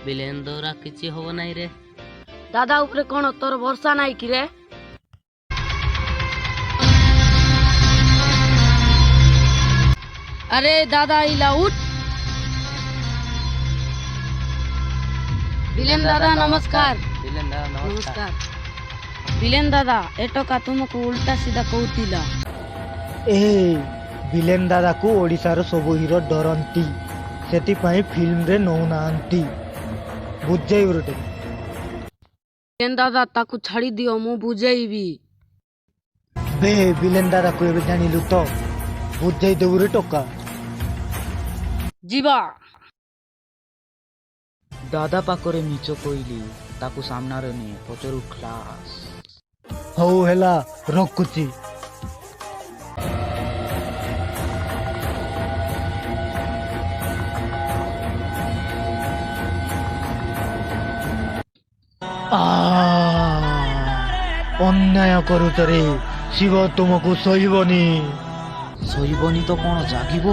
ବିଲେନ ଦ୍ୱାରା କିଛି ହବ ନାହିଁ ରେ। ଦାଦା ଉପରେ କଣ ତୋର ଭରସା ନାହିଁ କି ରେ? अरे दादा इला उठ। विलेन दादा नमस्कार। ବିଲେନ ଦାଦା ନମସ୍କାର। विलेन दादा ए टका तुमको उल्टा सीधा कहूतिला। ए विलेन दादा को ओडिशार सब हिरो डरंती सेतिपाई फिल्म रे नौनांती बुझाई उरटे। विलेन दादा ताकू छाड़ी दियो मु बुझेइबी। बे विलेन दादा को एबे जानिलु तो बुझाई देबु रे टका। जीवा दादा पाखरे मिଛ କହିଲି ତାକୁ ସାମ୍ନାରେ ନେ ପଛରୁ କ୍ଲାସ୍। ହଉ ହେଲା ରଖୁଛି। ଅନ୍ୟାୟ କରୁଛ ରେ ଶିବ ତୁମକୁ ସହିବନି। ସହିବନି ତ କ'ଣ ଜାଗିବ?